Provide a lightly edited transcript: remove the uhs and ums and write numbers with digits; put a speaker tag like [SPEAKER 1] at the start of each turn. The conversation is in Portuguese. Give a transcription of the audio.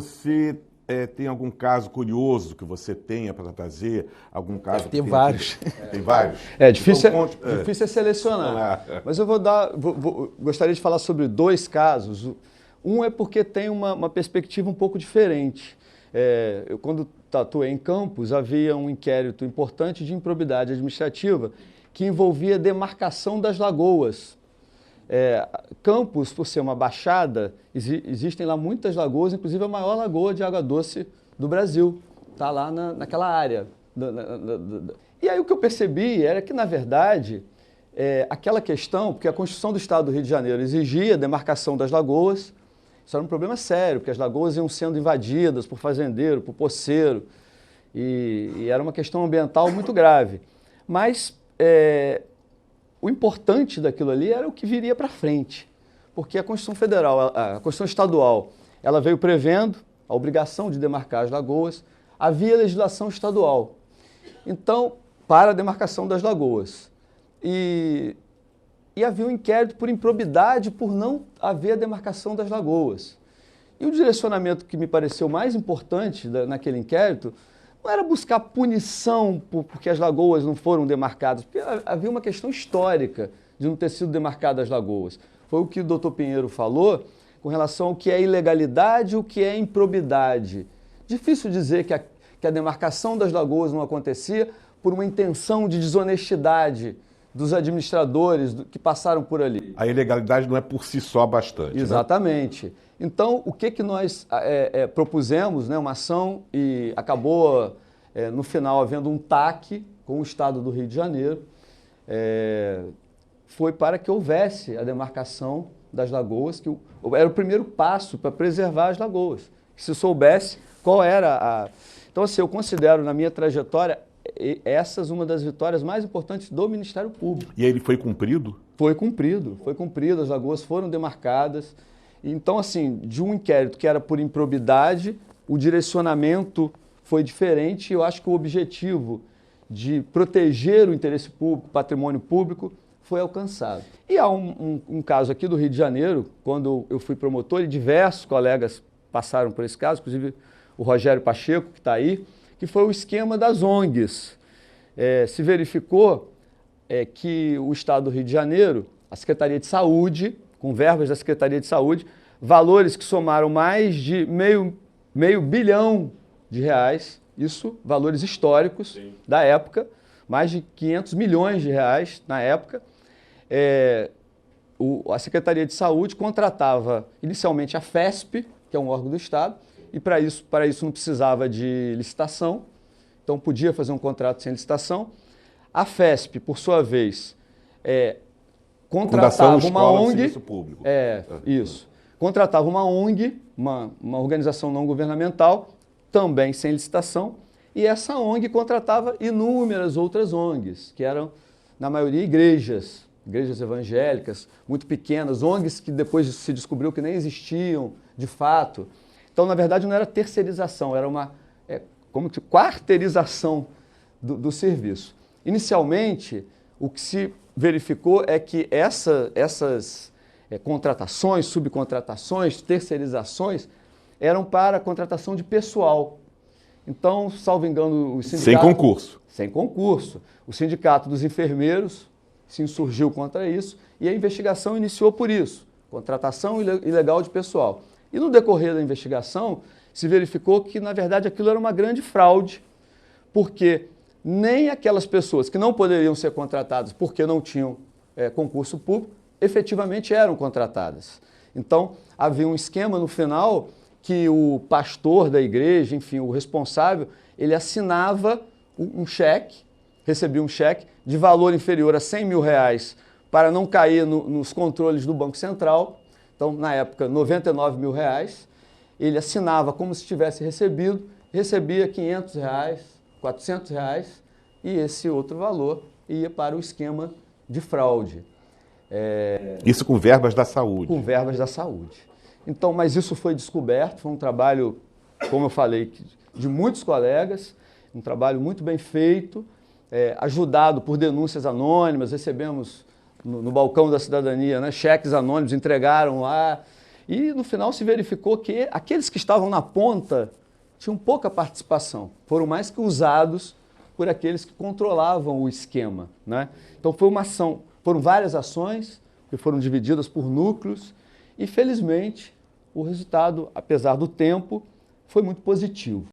[SPEAKER 1] você tem algum caso curioso que você tenha para trazer? Algum caso?
[SPEAKER 2] Tem vários.
[SPEAKER 1] Tem vários?
[SPEAKER 2] Difícil,
[SPEAKER 1] Então,
[SPEAKER 2] difícil é selecionar. Mas eu gostaria de falar sobre dois casos. Um é porque tem uma perspectiva um pouco diferente. Eu, quando atuei em Campos, havia um inquérito importante de improbidade administrativa que envolvia demarcação das lagoas. Campos, por ser uma baixada, existem lá muitas lagoas, inclusive a maior lagoa de água doce do Brasil, está lá naquela área. E aí o que eu percebi era que, na verdade, aquela questão, porque a Constituição do Estado do Rio de Janeiro exigia a demarcação das lagoas, isso era um problema sério, porque as lagoas iam sendo invadidas por fazendeiro, por poceiro, e era uma questão ambiental muito grave. Mas o importante daquilo ali era o que viria para frente, porque a Constituição Federal, a Constituição Estadual, ela veio prevendo a obrigação de demarcar as lagoas, havia legislação estadual, então, para a demarcação das lagoas. E havia um inquérito por improbidade por não haver a demarcação das lagoas. E o direcionamento que me pareceu mais importante naquele inquérito não era buscar punição porque as lagoas não foram demarcadas, porque havia uma questão histórica de não ter sido demarcadas as lagoas. Foi o que o doutor Pinheiro falou com relação ao que é ilegalidade e o que é improbidade. Difícil dizer que a demarcação das lagoas não acontecia por uma intenção de desonestidade dos administradores que passaram por ali.
[SPEAKER 1] A ilegalidade não é por si só bastante.
[SPEAKER 2] Exatamente. Né? Então, o que nós propusemos, né, uma ação, e acabou, no final, havendo um TAC com o Estado do Rio de Janeiro, foi para que houvesse a demarcação das lagoas, que era o primeiro passo para preservar as lagoas. Que se soubesse qual era a... Então, assim, eu considero, na minha trajetória, essas uma das vitórias mais importantes do Ministério Público.
[SPEAKER 1] E ele foi cumprido?
[SPEAKER 2] Foi cumprido, as lagoas foram demarcadas. Então, assim, de um inquérito que era por improbidade, o direcionamento foi diferente e eu acho que o objetivo de proteger o interesse público, o patrimônio público, foi alcançado. E há um caso aqui do Rio de Janeiro, quando eu fui promotor, e diversos colegas passaram por esse caso, inclusive o Rogério Pacheco, que está aí, que foi o esquema das ONGs. Se verificou que o Estado do Rio de Janeiro, a Secretaria de Saúde, com verbas da Secretaria de Saúde, valores que somaram mais de meio bilhão de reais, isso, valores históricos da época, mais de 500 milhões de reais na época. A Secretaria de Saúde contratava inicialmente a FESP, que é um órgão do Estado, e para isso não precisava de licitação, então podia fazer um contrato sem licitação. A FESP, por sua vez, contratava uma ONG.
[SPEAKER 1] Público.
[SPEAKER 2] Isso. Contratava uma ONG, uma organização não governamental, também sem licitação, e essa ONG contratava inúmeras outras ONGs, que eram, na maioria, igrejas evangélicas, muito pequenas, ONGs que depois se descobriu que nem existiam, de fato. Então, na verdade, não era terceirização, era uma quarteirização do serviço. Inicialmente, o que se verificou é que essas contratações, subcontratações, terceirizações, eram para contratação de pessoal. Então, salvo engano, o sindicato...
[SPEAKER 1] Sem concurso.
[SPEAKER 2] Sem concurso. O sindicato dos enfermeiros se insurgiu contra isso e a investigação iniciou por isso, contratação ilegal de pessoal. E no decorrer da investigação, se verificou que, na verdade, aquilo era uma grande fraude, porque nem aquelas pessoas que não poderiam ser contratadas porque não tinham concurso público, efetivamente eram contratadas. Então, havia um esquema no final que o pastor da igreja, enfim, o responsável, ele assinava um cheque, recebia um cheque de valor inferior a 100 mil reais para não cair nos controles do Banco Central. Então, na época, 99 mil reais. Ele assinava como se tivesse recebido, recebia 500 reais, 400 reais, e esse outro valor ia para o esquema de fraude.
[SPEAKER 1] Isso com verbas da saúde.
[SPEAKER 2] Com verbas da saúde. Então, mas isso foi descoberto, foi um trabalho, como eu falei, de muitos colegas, um trabalho muito bem feito, ajudado por denúncias anônimas, recebemos no balcão da cidadania, né, cheques anônimos, entregaram lá, E no final se verificou que aqueles que estavam na ponta tinham pouca participação, foram mais que usados por aqueles que controlavam o esquema, né? Então foi uma ação, foram várias ações que foram divididas por núcleos e felizmente o resultado, apesar do tempo, foi muito positivo.